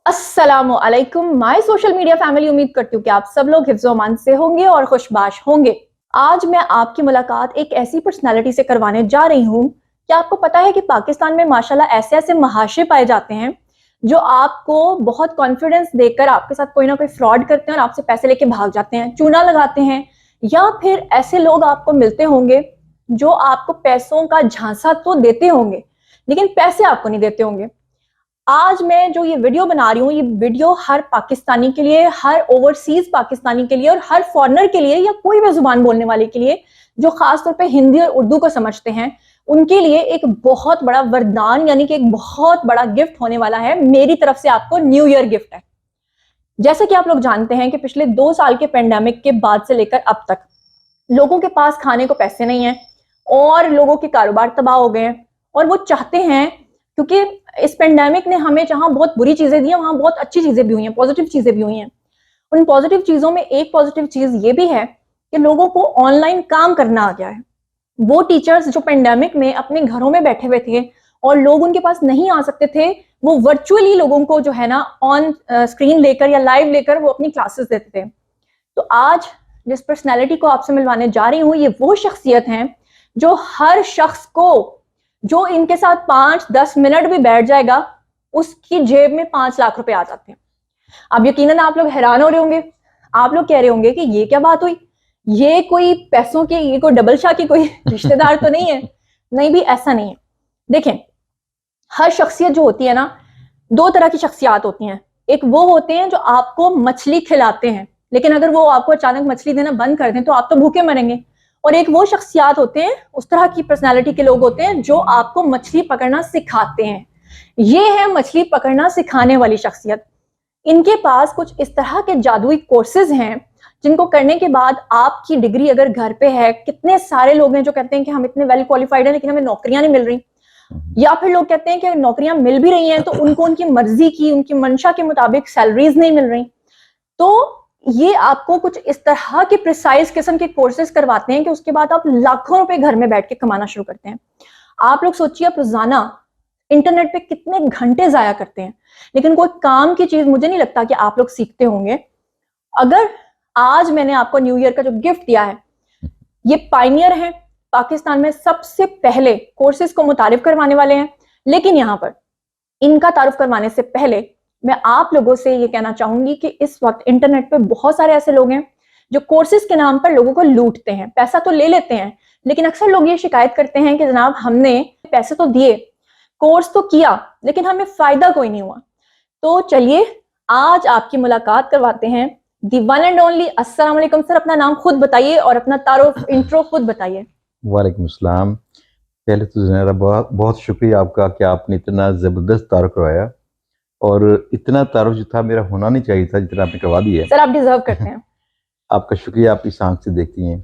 अस्सलामुअलैकुम my social media family. उम्मीद करती हूँ कि आप सब लोग हिफ्ज़ो अमान से होंगे और खुशबाश होंगे। आज मैं आपकी मुलाकात एक ऐसी पर्सनालिटी से करवाने जा रही हूँ कि आपको पता है कि पाकिस्तान में माशाल्लाह ऐसे ऐसे महाशे पाए जाते हैं जो आपको बहुत कॉन्फिडेंस देकर आपके साथ कोई ना कोई फ्रॉड करते हैं और आपसे पैसे लेके भाग जाते हैं, चूना लगाते हैं। या फिर ऐसे लोग आपको मिलते होंगे जो आपको पैसों का झांसा तो देते होंगे लेकिन पैसे आपको नहीं देते होंगे। आज मैं जो ये वीडियो बना रही हूँ, ये वीडियो हर पाकिस्तानी के लिए, हर ओवरसीज पाकिस्तानी के लिए और हर फॉरेनर के लिए या कोई भी जुबान बोलने वाले के लिए जो खासतौर पे हिंदी और उर्दू को समझते हैं, उनके लिए एक बहुत बड़ा वरदान यानी कि एक बहुत बड़ा गिफ्ट होने वाला है। मेरी तरफ से आपको न्यू ईयर गिफ्ट है। जैसे कि आप लोग जानते हैं कि पिछले 2 साल के पेंडेमिक के बाद से लेकर अब तक लोगों के पास खाने को पैसे नहीं है और लोगों के कारोबार तबाह हो गए हैं और वो चाहते हैं, क्योंकि इस पेंडेमिक ने हमें जहां बहुत बुरी चीजें दी हैं वहां बहुत अच्छी चीजें भी हुई हैं, पॉजिटिव चीजें भी हुई हैं। उन पॉजिटिव चीजों में एक पॉजिटिव चीज ये भी है कि लोगों को ऑनलाइन काम करना आ गया है। वो टीचर्स जो पेंडेमिक में अपने घरों में बैठे हुए थे और लोग उनके पास नहीं आ सकते थे, वो वर्चुअली लोगों को जो है ना ऑन स्क्रीन लेकर या लाइव लेकर वो अपनी क्लासेस देते थे। तो आज जिस पर्सनैलिटी को आपसे मिलवाने जा रही हूँ, ये वो शख्सियत हैं जो हर शख्स को जो इनके साथ 5-10 मिनट भी बैठ जाएगा उसकी जेब में 5 लाख रुपए आ जाते हैं। अब यकीनन आप लोग हैरान हो रहे होंगे, आप लोग कह रहे होंगे कि ये क्या बात हुई, ये कोई पैसों के, ये कोई डबल शाह की कोई रिश्तेदार तो नहीं है। नहीं भी, ऐसा नहीं है। देखें, हर शख्सियत जो होती है ना, 2 तरह की शख्सियात होती हैं। एक वो होते हैं जो आपको मछली खिलाते हैं, लेकिन अगर वो आपको अचानक मछली देना बंद कर दें तो आप तो भूखे मरेंगे। और एक वो शख्सियात होते हैं, उस तरह की पर्सनालिटी के लोग होते हैं जो आपको मछली पकड़ना सिखाते हैं। ये है मछली पकड़ना सिखाने वाली शख्सियत। इनके पास कुछ इस तरह के जादुई कोर्सेज हैं जिनको करने के बाद आपकी डिग्री अगर घर पे है, कितने सारे लोग हैं जो कहते हैं कि हम इतने वेल क्वालिफाइड हैं लेकिन हमें नौकरियां नहीं मिल रही, या फिर लोग कहते हैं कि नौकरियां मिल भी रही हैं तो उनको उनकी मर्जी की, उनकी मंशा के मुताबिक सैलरीज नहीं मिल रही। तो ये आपको कुछ इस तरह के प्रिसाइज किस्म के कोर्सेज करवाते हैं कि उसके बाद आप लाखों रुपए घर में बैठ के कमाना शुरू करते हैं। आप लोग सोचिए, आप रोजाना इंटरनेट पे कितने घंटे जाया करते हैं, लेकिन कोई काम की चीज मुझे नहीं लगता कि आप लोग सीखते होंगे। अगर आज मैंने आपको न्यू ईयर का जो गिफ्ट दिया है, ये पाइनियर है, पाकिस्तान में सबसे पहले कोर्सेज को मुतारिफ करवाने वाले हैं। लेकिन यहाँ पर इनका तारुफ करवाने से पहले मैं आप लोगों से ये कहना चाहूंगी कि इस वक्त इंटरनेट पे बहुत सारे ऐसे लोग हैं जो कोर्सेज के नाम पर लोगों को लूटते हैं। पैसा तो ले लेते हैं, लेकिन अक्सर लोग ये शिकायत करते हैं कि जनाब हमने पैसे तो दिए, कोर्स तो किया, लेकिन हमें फायदा कोई नहीं हुआ। तो चलिए आज आपकी मुलाकात करवाते हैं दी वन एंड ओनली। अस्सलाम वालेकुम सर, अपना नाम खुद बताइए और अपना तारुफ इंट्रो खुद बताइए। वालेकुम अस्सलाम। पहले तो ज़रा बहुत बहुत शुक्रिया आपका कि आपने इतना ज़बरदस्त तारुफ करवाया, और इतना तारुफ जो था मेरा होना नहीं चाहिए था जितना आपने करवा दिया है। सर आप डिजर्व करते हैं। आपका शुक्रिया, आप इस आंख से देखती हैं।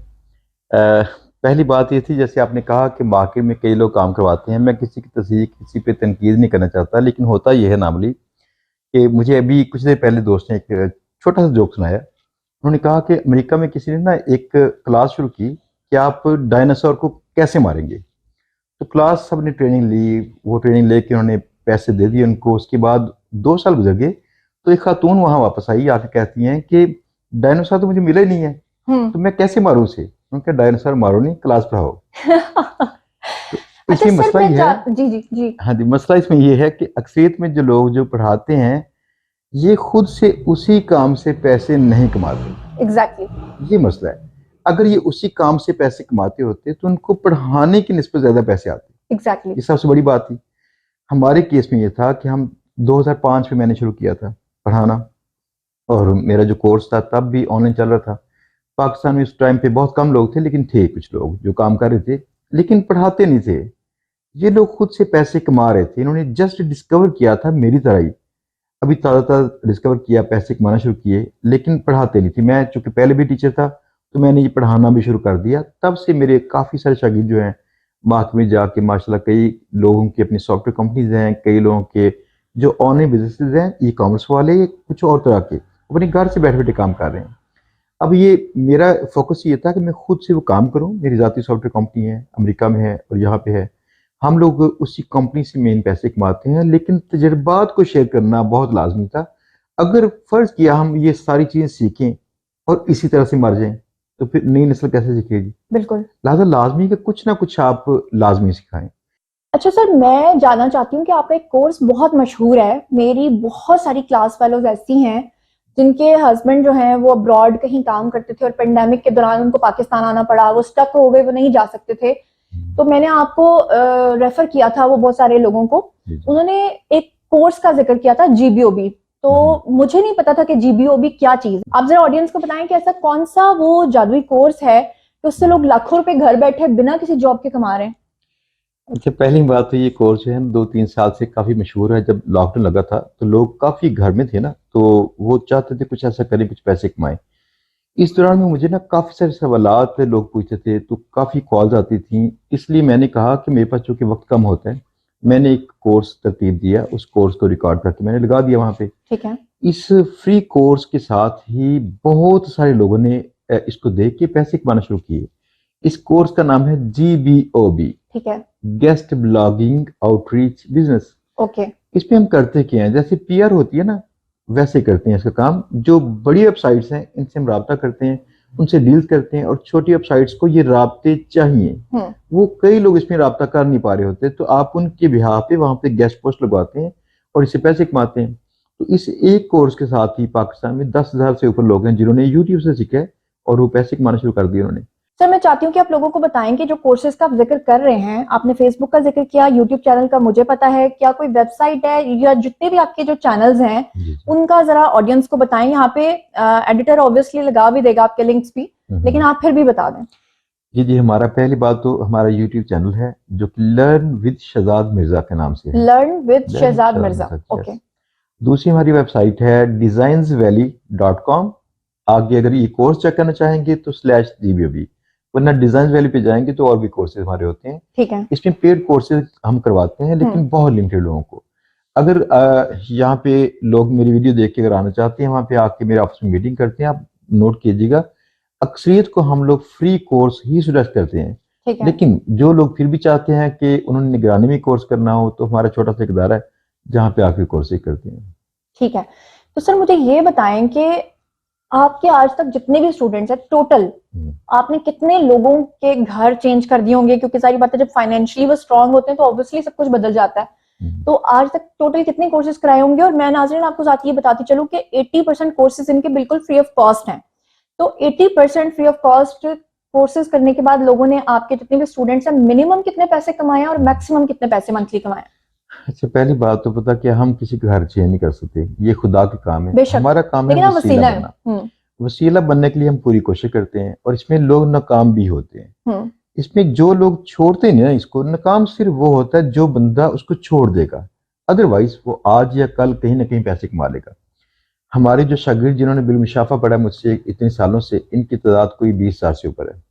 पहली बात ये थी, जैसे आपने कहा कि मार्केट में कई लोग काम करवाते हैं। मैं किसी की तस्दीक, किसी पे तनकीद नहीं करना चाहता, लेकिन होता यह है नॉर्मली कि मुझे अभी कुछ देर पहले दोस्त ने एक छोटा सा जोक सुनाया। उन्होंने कहा कि अमेरिका में किसी ने ना एक क्लास शुरू की कि आप डायनासोर को कैसे मारेंगे। तो क्लास सब ने ट्रेनिंग ली, वो ट्रेनिंग लेके उन्होंने पैसे दे दिए उनको। उसके बाद 2 साल गुजर गए तो एक खातून वहाँ वापस आई, आके कहती हैं कि डायनासोर तो मुझे मिला ही नहीं है, तो मैं कैसे मारूँ उसे। उनका डायनासोर मारो नहीं, क्लास पढ़ाओ। तो अच्छा इसमें सर, मसला ये है, जी जी जी, हाँ जी, मसला इसमें ये है कि अक्सरियत में जो लोग जो पढ़ाते हैं ये खुद से उसी काम से पैसे नहीं कमाते। एग्जैक्टली। ये मसला है। अगर ये उसी काम से पैसे कमाते होते तो उनको पढ़ाने की निस्बत ज्यादा पैसे आते। एग्जैक्टली। ये सबसे बड़ी बात थी। हमारे केस में ये था कि हम 2005 में मैंने शुरू किया था पढ़ाना, और मेरा जो कोर्स था तब भी ऑनलाइन चल रहा था। पाकिस्तान में उस टाइम पे बहुत कम लोग थे, लेकिन थे कुछ लोग जो काम कर रहे थे, लेकिन पढ़ाते नहीं थे। ये लोग खुद से पैसे कमा रहे थे। इन्होंने जस्ट डिस्कवर किया था मेरी तरह ही, अभी ताज़ा ताज़ा डिस्कवर किया, पैसे कमाना शुरू किए, लेकिन पढ़ाते नहीं थे। मैं चूंकि पहले भी टीचर था तो मैंने ये पढ़ाना भी शुरू कर दिया। तब से मेरे काफ़ी सारे शागिर्द जो हैं मार्केट में जाके माशाल्लाह, कई लोगों की अपनी सॉफ्टवेयर कंपनीज हैं, कई लोगों के जो ऑनलाइन बिजनेसेस हैं, ई कॉमर्स वाले, कुछ और तरह के, अपने घर से बैठे बैठे काम कर रहे हैं। अब ये मेरा फोकस ये था कि मैं खुद से वो काम करूं। मेरी ज़ाती सॉफ्टवेयर कंपनी है, अमेरिका में है और यहाँ पे है। हम लोग उसी कंपनी से मेन पैसे कमाते हैं, लेकिन तजर्बात को शेयर करना बहुत लाजमी था। अगर फर्ज किया हम ये सारी चीजें सीखें और इसी तरह से मर जाएं, तो फिर नई नस्ल कैसे सीखेगी? बिल्कुल। लिहाजा लाजमी कि कुछ ना कुछ आप लाजमी सिखाएं। अच्छा सर, मैं जानना चाहती हूँ कि आपका एक कोर्स बहुत मशहूर है। मेरी बहुत सारी क्लास फेलोज ऐसी हैं जिनके हस्बैंड जो हैं वो अब्रॉड कहीं काम करते थे और पेंडेमिक के दौरान उनको पाकिस्तान आना पड़ा, वो स्टक हो गए, वो नहीं जा सकते थे। तो मैंने आपको रेफर किया था वो बहुत सारे लोगों को। उन्होंने एक कोर्स का जिक्र किया था, GBOB। तो मुझे नहीं पता था कि GBOB क्या चीज। आप जरा ऑडियंस को बताएं कि ऐसा कौन सा वो जादुई कोर्स है कि उससे लोग लाखों रुपए घर बैठे बिना किसी जॉब के कमा रहे हैं। अच्छा, पहली बात तो ये कोर्स जो है 2-3 साल से काफी मशहूर है। जब लॉकडाउन लगा था तो लोग काफी घर में थे ना, तो वो चाहते थे कुछ ऐसा करें, कुछ पैसे कमाएं। इस दौरान में मुझे ना काफी सारे सवालात लोग पूछते थे, तो काफी कॉल्स आती थी। इसलिए मैंने कहा कि मेरे पास चूंकि वक्त कम होता है, मैंने एक कोर्स तरतीब दिया, उस कोर्स को रिकॉर्ड करके मैंने लगा दिया वहां पे। ठीक है। इस फ्री कोर्स के साथ ही बहुत सारे लोगों ने इसको देख के पैसे कमाना शुरू किए। इस कोर्स का नाम है GBOB, ठीक है। Guest blogging outreach business. Okay. इसमें हम करते क्या हैं, जैसे PR होती है ना, वैसे करते हैं इसका काम। जो बड़ी वेबसाइट्स हैं इनसे हम राब्ता करते हैं, उनसे डील करते हैं, और छोटी वेबसाइट्स को ये राब्ते चाहिए। वो कई लोग इसमें राब्ता कर नहीं पा रहे होते, तो आप उनके बिहार पे वहां पे गेस्ट पोस्ट लगवाते हैं और इससे पैसे कमाते हैं। तो इस एक कोर्स के साथ ही पाकिस्तान में 10,000 से ऊपर लोग हैं जिन्होंने यूट्यूब से सीखा है और वो पैसे कमाना शुरू कर दिए उन्होंने। सर, मैं चाहती हूँ कि आप लोगों को बताएं कि जो कोर्सेज का आप जिक्र कर रहे हैं, आपने फेसबुक का जिक्र किया, यूट्यूब चैनल का मुझे पता है, क्या कोई वेबसाइट है या जितने भी आपके जो चैनल्स हैं उनका जरा ऑडियंस को बताएं। यहाँ पे एडिटर ऑब्वियसली लगा भी देगा आपके लिंक्स भी, लेकिन आप फिर भी बता दें। जी, हमारा पहली बात तो हमारा यूट्यूब चैनल है जो कि लर्न विद शहजाद मिर्जा के नाम से है। Learn with Shahzad Mirza. Okay. दूसरी हमारी वेबसाइट है designsvalley.com। आगे अगर ये कोर्स चेक करना चाहेंगे तो /GBOB, वरना डिजाइन वैली पे जाएंगे तो और भी कोर्सेज हमारे होते हैं। ठीक है। इसमें पेड कोर्सेज हम करवाते हैं, लेकिन बहुत लिमिटेड लोगों को। अगर यहाँ पे लोग मेरी वीडियो देख के अगर आना चाहते हैं, वहाँ पे आके मेरे ऑफिस में मीटिंग करते हैं, आप नोट कीजिएगा, अक्सरियत को हम लोग फ्री कोर्स ही सजेस्ट करते हैं। लेकिन जो लोग फिर भी चाहते हैं कि उन्होंने निगरानी में कोर्स करना हो, तो हमारा छोटा सा इदारा है जहाँ पे आके कोर्सेज करते हैं। ठीक है। तो सर मुझे ये बताएं कि आपके आज तक जितने भी स्टूडेंट्स हैं टोटल, आपने कितने लोगों के घर चेंज कर दिए होंगे? क्योंकि सारी बातें जब फाइनेंशियली वो स्ट्रांग होते हैं तो ऑब्वियसली सब कुछ बदल जाता है। तो आज तक टोटल कितने कोर्सेज कराए होंगे? और मैं नाज़रीन आपको साथ ये बताती चलूं कि 80% कोर्सेज इनके बिल्कुल फ्री ऑफ कॉस्ट हैं। तो 80% फ्री ऑफ कॉस्ट कोर्सेज करने के बाद लोगों ने, आपके जितने भी स्टूडेंट्स हैं, मिनिमम कितने पैसे कमाए और मैक्सिमम कितने पैसे मंथली कमाए? अच्छा, पहली बात तो पता कि हम किसी का घर चेंज नहीं कर सकते, ये खुदा का काम है। हमारा काम है वसीला बनना। वसीला बनने के लिए हम पूरी कोशिश करते हैं, और इसमें लोग नाकाम भी होते हैं। इसमें जो लोग छोड़ते नहीं ना इसको, नाकाम सिर्फ वो होता है जो बंदा उसको छोड़ देगा, अदरवाइज वो आज या कल कहीं ना कहीं पैसे कमा लेगा। हमारे जो शागिर्द जिन्होंने बिलमुशाफा पढ़ा मुझसे इतने सालों से, इनकी तादाद कोई 20,000 से ऊपर है।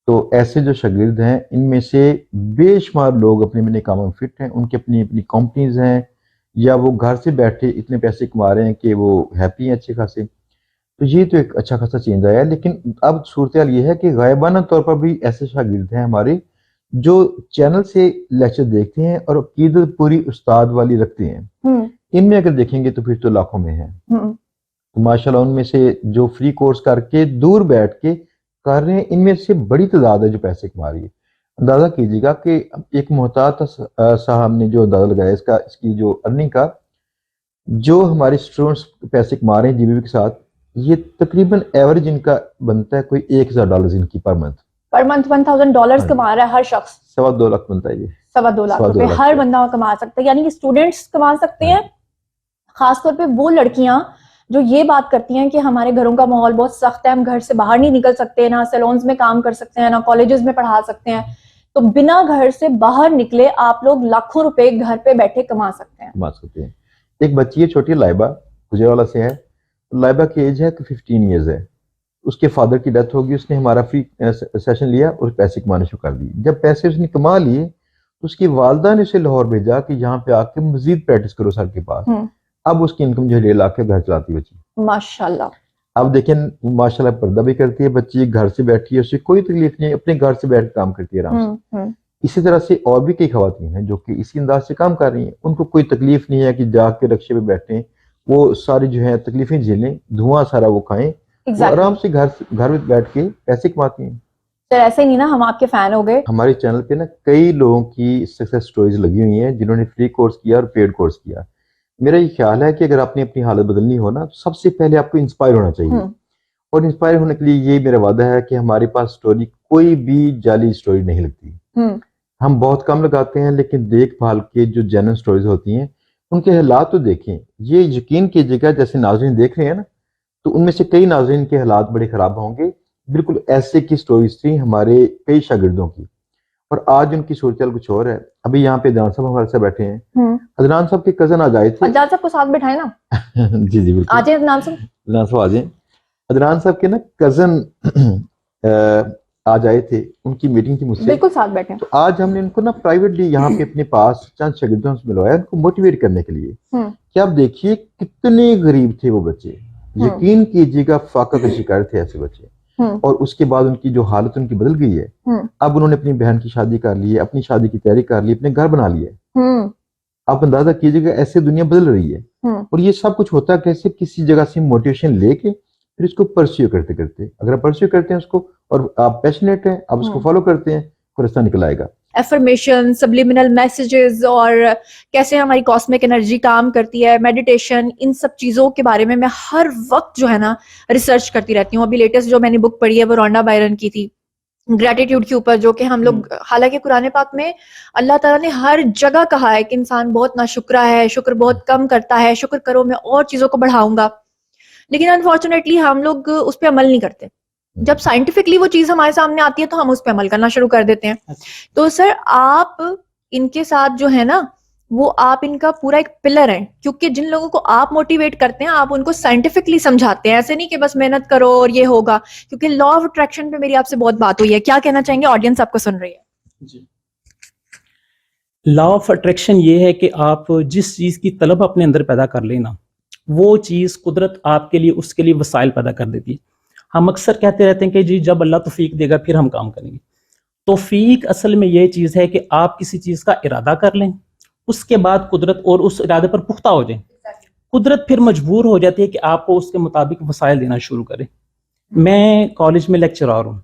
तो ऐसे जो शागिर्द हैं, इनमें से बेशुमार लोग अपने अपने कामों में फिट हैं, उनकी अपनी अपनी कंपनीज हैं, या वो घर से बैठे इतने पैसे कमा रहे हैं कि वो हैप्पी हैं अच्छे खासे। तो ये तो एक अच्छा खासा चेंज आया है। लेकिन अब सूरत हाल ये है कि गायबाना तौर पर भी ऐसे शागिर्द हैं हमारे जो चैनल से लेक्चर देखते हैं और अकीदत पूरी उस्ताद वाली रखते हैं। इनमें अगर देखेंगे तो फिर तो लाखों में है। तो माशाल्लाह उनमें से जो फ्री कोर्स करके दूर बैठ के कर रहे हैं, इनमें से बड़ी तादाद है जो पैसे कमा रही है। अंदाजा कीजिएगा कि एक मोहतात साहब ने जो अंदाजा लगाया इसकी जो अर्निंग का, जो हमारे स्टूडेंट्स पैसे कमा रहे हैं GBOB के साथ, ये तकरीबन एवरेज इनका बनता है कोई $1,000 इनकी पर मंथ। $1,000 कमा रहा है हर शख्स। 2.25 लाख बनता है ये। 2.25 लाख रुपए हर बंदा कमा सकता है, यानी कि स्टूडेंट्स कमा सकते हैं। खासतौर पे वो लड़कियां जो ये बात करती हैं कि हमारे घरों का माहौल बहुत सख्त है, हम घर से बाहर नहीं निकल सकते, ना सैलून्स में काम कर सकते हैं, ना कॉलेजेस में पढ़ा सकते हैं, तो बिना घर से बाहर निकले आप लोग लाखों रुपए घर पे बैठे कमा सकते हैं। एक बच्ची है छोटी, लाइबा, गुजरावाला से है। लाइबा की एज है कि 15 ईयर्स है। उसके फादर की डेथ होगी, उसने हमारा फ्री सेशन लिया और पैसे कमाने शुरू कर दिए। जब पैसे उसने कमा लिए तो उसकी वालदा ने उसे लाहौर भेजा कि यहाँ पे आके मजीद प्रैक्टिस करो सर के पास। अब उसकी इनकम जो 1.5 लाख के घर चलाती बच्ची, माशाल्लाह। अब देखें माशाल्लाह पर्दा भी करती है बच्ची, घर से बैठी है, उसे कोई तकलीफ नहीं, अपने घर से बैठ काम करती है आराम से। इसी तरह से और भी कई खवातीन हैं जो कि इसी अंदाज से काम कर रही हैं, उनको कोई तकलीफ नहीं है कि जाके रक्शे पे बैठें, वो सारी जो है तकलीफें झेलें, धुआं सारा वो खाएं, वो आराम से घर में बैठ के पैसे कमाती हैं। सर ऐसे ही नहीं ना, हम आपके फैन हो गए। हमारे चैनल पे ना कई लोगों की सक्सेस स्टोरीज लगी हुई हैं जिन्होंने फ्री कोर्स किया और पेड कोर्स किया। मेरा ये ख्याल है कि अगर आपने अपनी हालत बदलनी हो ना, सबसे पहले आपको इंस्पायर होना चाहिए, और इंस्पायर होने के लिए ये मेरा वादा है कि हमारे पास स्टोरी कोई भी जाली स्टोरी नहीं लगती। हम बहुत कम लगाते हैं, लेकिन देखभाल के जो जेन्युइन स्टोरीज होती हैं उनके हालात तो देखें। ये यकीन कीजिएगा, जैसे नाज़रीन देख रहे हैं ना, तो उनमें से कई नाज़रीन के हालात बड़े खराब होंगे। बिल्कुल ऐसे की स्टोरीज थी हमारे कई शागिर्दों की, और आज उनकी सूरत कुछ और है। अभी यहाँ पे अदनान साहब हमारे साथ बैठे हैं। अदनान साहब के कजन आज आए थे। अदनान साहब को साथ बैठाए ना। जी जी बिल्कुल, आ जाए अदनान साहब। अदनान साहब आ जाए। अदनान साहब के ना कजन आज आए थे, उनकी मीटिंग थी मुझसे। बिल्कुल साथ बैठे। तो आज हमने उनको ना प्राइवेटली यहाँ पे अपने पास चंद शागिर्दों से मिलवाया, उनको मोटिवेट करने के लिए कि आप देखिए कितने गरीब थे वो बच्चे, यकीन कीजिएगा फाका का शिकार थे ऐसे बच्चे, और उसके बाद उनकी जो हालत उनकी बदल गई है। अब उन्होंने अपनी बहन की शादी कर ली है, अपनी शादी की तैयारी कर ली, अपने घर बना लिया। आप अंदाजा कीजिएगा ऐसे दुनिया बदल रही है। और ये सब कुछ होता है कैसे, किसी जगह से मोटिवेशन लेके फिर इसको परस्यू करते करते, अगर आप परस्यू करते हैं उसको और आप पैशनेट हैं, आप उसको फॉलो करते हैं, तो रास्ता निकल आएगा। एफर्मेशन, सब्लिमिनल मैसेजेस, और कैसे हमारी कॉस्मिक एनर्जी काम करती है, मेडिटेशन, इन सब चीज़ों के बारे में मैं हर वक्त जो है ना रिसर्च करती रहती हूँ। अभी लेटेस्ट जो मैंने बुक पढ़ी है वो रोंडा बायरन की थी, ग्रेटिट्यूड के ऊपर, जो कि हम लोग, हालांकि कुरान पाक में अल्लाह ताला ने हर जगह कहा है कि इंसान बहुत नाशुक्रा है, शुक्र बहुत कम करता है, शुक्र करो मैं और चीज़ों को बढ़ाऊंगा, लेकिन अनफॉर्चुनेटली हम लोग उस पर अमल नहीं करते। जब साइंटिफिकली वो चीज हमारे सामने आती है तो हम उस पर अमल करना शुरू कर देते हैं। तो सर आप इनके साथ जो है ना, वो आप इनका पूरा एक पिलर है, क्योंकि जिन लोगों को आप मोटिवेट करते हैं आप उनको साइंटिफिकली समझाते हैं, ऐसे नहीं कि बस मेहनत करो और ये होगा। क्योंकि लॉ ऑफ अट्रैक्शन पे मेरी आपसे बहुत बात हुई है, क्या कहना चाहेंगे, ऑडियंस आपको सुन रही है। जी, लॉ ऑफ अट्रैक्शन ये है कि आप जिस चीज की तलब अपने अंदर पैदा कर लेना, वो चीज कुदरत आपके लिए उसके लिए वसाइल पैदा कर देती है। हम अक्सर कहते रहते हैं कि जी जब अल्लाह तौफीक देगा फिर हम काम करेंगे। तौफीक असल में ये चीज़ है कि आप किसी चीज़ का इरादा कर लें, उसके बाद कुदरत और उस इरादे पर पुख्ता हो जाए, कुदरत फिर मजबूर हो जाती है कि आपको उसके मुताबिक वसाइल देना शुरू करे। मैं कॉलेज में लेक्चरर हूँ,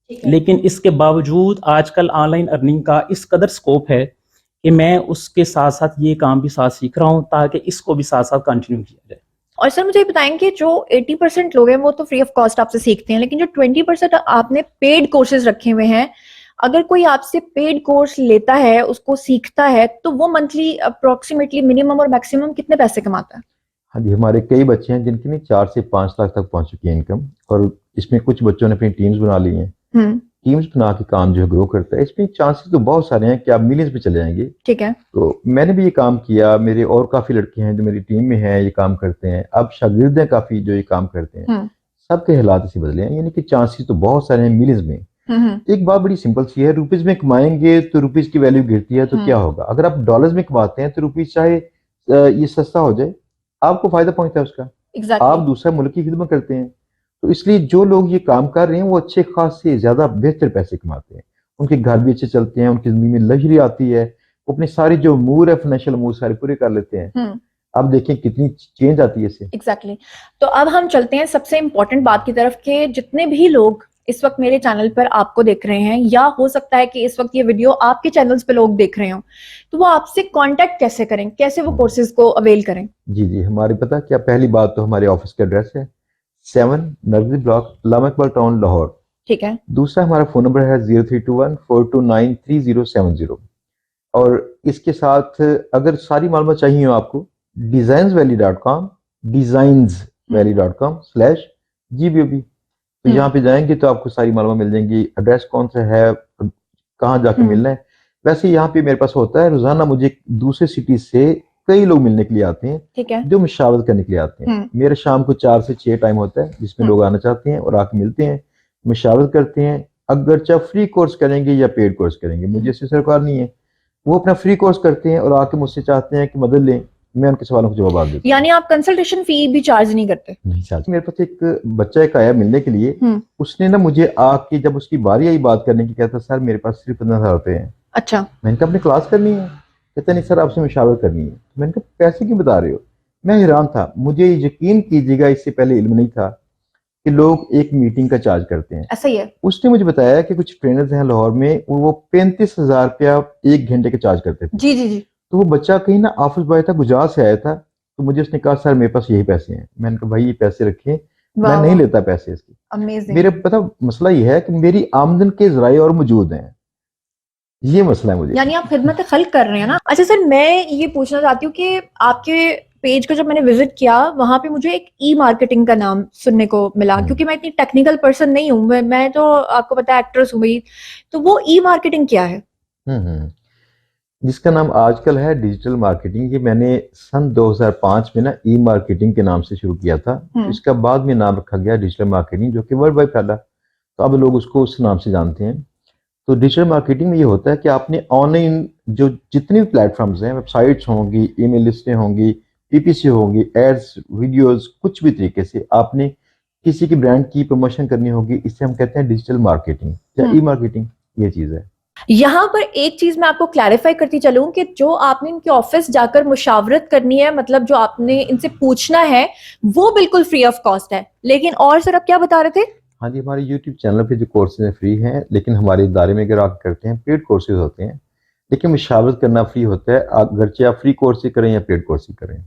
लेकिन इसके बावजूद आजकल ऑनलाइन अर्निंग का इस कदर स्कोप है कि मैं उसके साथ साथ ये काम भी साथ सीख रहा हूँ ताकि इसको भी साथ साथ कंटिन्यू किया जाए। और सर मुझे बताएंगे, जो 80% लोग हैं वो तो फ्री ऑफ कॉस्ट आपसे सीखते हैं, लेकिन जो 20% आपने पेड कोर्सेज रखे हुए हैं, अगर कोई आपसे पेड कोर्स लेता है, उसको सीखता है, तो वो मंथली अप्रोक्सीमेटली मिनिमम और मैक्सिमम कितने पैसे कमाता है? हाँ जी, हमारे कई बच्चे हैं जिनकी 4 से 5 लाख तक पहुंच चुकी है इनकम, और इसमें कुछ बच्चों ने अपनी टीम्स बना ली हैं। टीम्स बना के काम जो है ग्रो करता है। इसमें चांसेस तो बहुत सारे हैं कि आप मिलियंस पे चले जाएंगे। ठीक है। तो मैंने भी ये काम किया, मेरे और काफी लड़के हैं जो मेरी टीम में हैं, ये काम करते हैं। अब शागिर्द हैं काफी जो ये काम करते हैं, सबके हालात इसी बदले हैं, यानी कि चांसेस तो बहुत सारे हैं मिलियंस में। एक बात बड़ी सिंपल सी है, रुपीज में कमाएंगे तो रुपीज की वैल्यू गिरती है, तो क्या होगा? अगर आप डॉलर्स में कमाते हैं तो रुपीज चाहे ये सस्ता हो जाए, आपको फायदा पहुंचता है उसका। आप दूसरा मुल्क की खिदमत करते हैं। तो इसलिए जो लोग ये काम कर रहे हैं वो अच्छे खासे ज्यादा बेहतर पैसे कमाते हैं, उनके घर भी अच्छे चलते हैं, उनकी जिंदगी में लग्जरी आती है, वो अपने सारे जो अमूर है, फाइनेंशियल अमूर सारे पूरे कर लेते हैं। अब देखें कितनी चेंज आती है इससे। एग्जैक्टली। तो अब हम चलते हैं सबसे इंपॉर्टेंट बात की तरफ, के जितने भी लोग इस वक्त मेरे चैनल पर आपको देख रहे हैं, या हो सकता है कि इस वक्त ये वीडियो आपके चैनल्स पे लोग देख रहे हो, तो वो आपसे कांटेक्ट कैसे करें, कैसे वो कोर्सेज को अवेल करें? जी जी, हमारी पता क्या, पहली बात तो हमारे ऑफिस का एड्रेस है 7 नर्सरी ब्लॉक, अल्लामा इकबाल टाउन, लाहौर। ठीक है। दूसरा हमारा फोन नंबर है 0321-429-3070। और इसके साथ अगर सारी मालूमात चाहिए हो आपको, designsvalley.com, designsvalley.com/GBOB, तो यहाँ पे जाएंगे तो आपको सारी मालूमात मिल जाएंगी, एड्रेस कौन सा है, कहाँ जाके मिलना है। वैसे यहाँ पे मेरे पास होता है रोजाना, मुझे दूसरे सिटी से कई लोग मिलने के लिए आते हैं। ठीक है। जो मुशावरत करने के लिए आते हैं। मेरा शाम को 4 से 6 टाइम होता है जिसमें लोग आना चाहते हैं और आके मिलते हैं, मुशावरत करते हैं। अगर चाहे फ्री कोर्स करेंगे या पेड कोर्स करेंगे, मुझे इससे सरकार नहीं है, वो अपना फ्री कोर्स करते हैं और आके मुझसे चाहते हैं कि मदद लें, मैं उनके सवालों को जवाब देता हूं। यानी आप कंसल्टेशन फी भी चार्ज नहीं करते? नहीं चार्ज। मेरे पास एक बच्चा एक आया मिलने के लिए, उसने ना मुझे आके जब उसकी बारी आई बात करने की, कहता सर मेरे पास सिर्फ 15,000 रुपए हैं, अच्छा। मैंने कहा अपनी क्लास करनी है। कहते नहीं सर आपसे मशावरत करनी है। मैंने कहा पैसे क्यों बता रहे हो? मैं हैरान था, मुझे यकीन कीजिएगा इससे पहले इल्म नहीं था कि लोग एक मीटिंग का चार्ज करते हैं। ऐसा ही है। उसने मुझे बताया कि कुछ ट्रेनर्स हैं लाहौर में, वो 35,000 रुपया 1 घंटे के चार्ज करते थे। जी जी जी। तो वो बच्चा कहीं ना ऑफिस बॉय था, गुजरात से आया था। तो मुझे उसने कहा सर मेरे पास यही पैसे हैं। मैंने कहा भाई ये पैसे रखें, मैं नहीं लेता पैसे इसकी। अमेजिंग। मेरे पता मसला ये है कि मेरी आमदन के जराए और मौजूद हैं, ये मसला है मुझे। यानी आप खिदमत खल्क कर रहे हैं ना। अच्छा सर, मैं ये पूछना चाहती हूँ कि आपके पेज को जब मैंने विजिट किया, वहां पे मुझे एक ई मार्केटिंग का नाम सुनने को मिला, क्योंकि मैं इतनी टेक्निकल पर्सन नहीं हूँ, मैं तो आपको पता है एक्ट्रेस हूँ भाई। तो वो ई मार्केटिंग क्या है? हम्म। जिसका नाम आजकल है डिजिटल मार्केटिंग। ये मैंने सन 2005 में ना ई मार्केटिंग के नाम से शुरू किया था। इसका बाद में नाम रखा गया डिजिटल मार्केटिंग, जो कि वर्ल्ड वाइड फैला, तो अब लोग उसको उस नाम से जानते हैं। तो डिजिटल मार्केटिंग में ये होता है कि आपने ऑनलाइन जो जितने भी प्लेटफॉर्म्स हैं, वेबसाइट्स होंगी, ईमेल लिस्टें होंगी, पीपीसी होंगी, एड्स, वीडियोस, कुछ भी तरीके से आपने किसी की ब्रांड की प्रमोशन करनी होगी, इससे हम कहते हैं डिजिटल मार्केटिंग या ई मार्केटिंग, ये चीज़ है। यहाँ पर एक चीज मैं आपको क्लैरिफाई करती चलूं कि जो आपने इनके ऑफिस जाकर मुशावरत करनी है, मतलब जो आपने इनसे पूछना है, वो बिल्कुल फ्री ऑफ कॉस्ट है। लेकिन और सर आप क्या बता रहे थे? हाँ जी, हमारे यूट्यूब चैनल पे जो कोर्सेज हैं फ्री हैं, लेकिन हमारे इदारे में अगर आप करते हैं पेड कोर्सेज होते हैं, लेकिन मुशावरत करना फ्री होता है, अगरचे आप फ्री कोर्स ही करें या पेड कोर्स ही करें।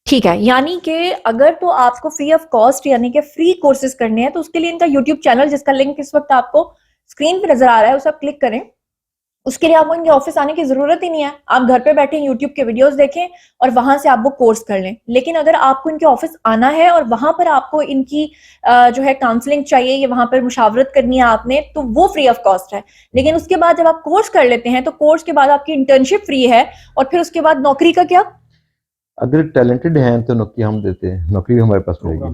ठीक है, यानी कि अगर तो आपको फ्री ऑफ कॉस्ट यानी कि फ्री कोर्सेज करने हैं, तो उसके लिए इनका यूट्यूब चैनल, जिसका लिंक इस वक्त आपको स्क्रीन पे नजर आ रहा है, उसे आप क्लिक करें। उसके लिए आपको इनके ऑफिस आने की जरूरत ही नहीं है। आप घर पे बैठे यूट्यूब के वीडियोस देखें और वहां से आप वो कोर्स कर लें। लेकिन अगर आपको इनके ऑफिस आना है और वहां पर आपको इनकी जो है काउंसलिंग चाहिए, या वहां पर मुशावरत करनी है आपने, तो वो फ्री ऑफ कॉस्ट है। लेकिन उसके बाद जब आप कोर्स कर लेते हैं, तो कोर्स के बाद आपकी इंटर्नशिप फ्री है, और फिर उसके बाद नौकरी का क्या? अगर टैलेंटेड हैं तो नौकरी हम देते हैं, नौकरी भी हमारे पास मिलेगी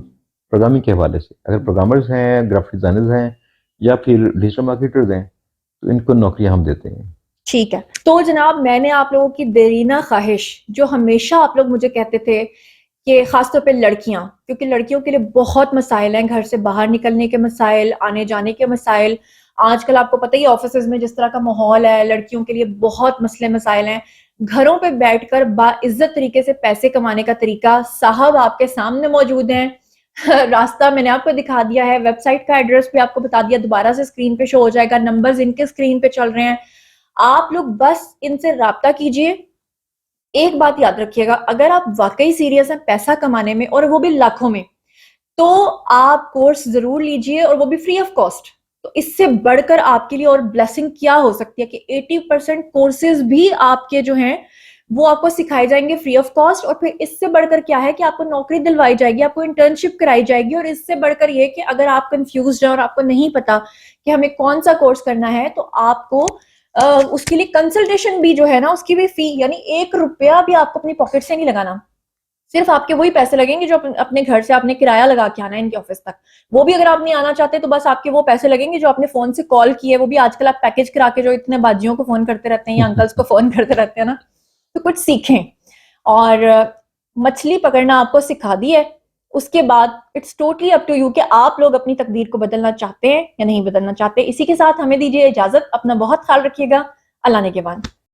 प्रोग्रामिंग के हवाले से। अगर प्रोग्रामर्स हैं, ग्राफिक डिजाइनर्स हैं, या फिर डिजिटल मार्केटर्स हैं, तो इनको नौकरी हम देते हैं। ठीक है। तो जनाब, मैंने आप लोगों की देरीना ख्वाहिश, जो हमेशा आप लोग मुझे कहते थे कि खासतौर पे लड़कियां, क्योंकि लड़कियों के लिए बहुत मसाइल हैं, घर से बाहर निकलने के मसाइल, आने जाने के मसाइल। आजकल आपको पता ही ऑफिस में जिस तरह का माहौल है, लड़कियों के लिए बहुत मसले मसाइल हैं। घरों पे बैठकर बाइज्जत तरीके से पैसे कमाने का तरीका साहब आपके सामने मौजूद है। रास्ता मैंने आपको दिखा दिया है, वेबसाइट का एड्रेस भी आपको बता दिया, दोबारा से स्क्रीन पे शो हो जाएगा, नंबर्स इनके स्क्रीन पे चल रहे हैं। आप लोग बस इनसे राब्ता कीजिए। एक बात याद रखिएगा, अगर आप वाकई सीरियस हैं पैसा कमाने में, और वो भी लाखों में, तो आप कोर्स जरूर लीजिए, और वो भी फ्री ऑफ कॉस्ट। तो इससे बढ़कर आपके लिए और ब्लेसिंग क्या हो सकती है कि 80% कोर्सेज भी आपके जो हैं वो आपको सिखाए जाएंगे फ्री ऑफ कॉस्ट। और फिर इससे बढ़कर क्या है कि आपको नौकरी दिलवाई जाएगी, आपको इंटर्नशिप कराई जाएगी। और इससे बढ़कर ये कि अगर आप कंफ्यूज हैं और आपको नहीं पता कि हमें कौन सा कोर्स करना है, तो आपको उसके लिए कंसल्टेशन भी जो है ना, उसकी भी फी, यानी 1 रुपया भी आपको अपनी पॉकेट से नहीं लगाना। सिर्फ आपके वही पैसे लगेंगे जो अपने घर से आपने किराया लगा के आना है इनके ऑफिस तक। वो भी अगर आप नहीं आना चाहते, तो बस आपके वो पैसे लगेंगे जो आपने फोन से कॉल किए। वो भी आजकल आप पैकेज करा के जो इतने बाजियों को फोन करते रहते हैं या अंकल्स को फोन करते रहते हैं ना, तो कुछ सीखें। और मछली पकड़ना आपको सिखा दी है, उसके बाद it's totally up to you कि आप लोग अपनी तकदीर को बदलना चाहते हैं या नहीं बदलना चाहते। इसी के साथ हमें दीजिए इजाजत। अपना बहुत ख्याल रखिएगा। अल्लाह ने के बाद।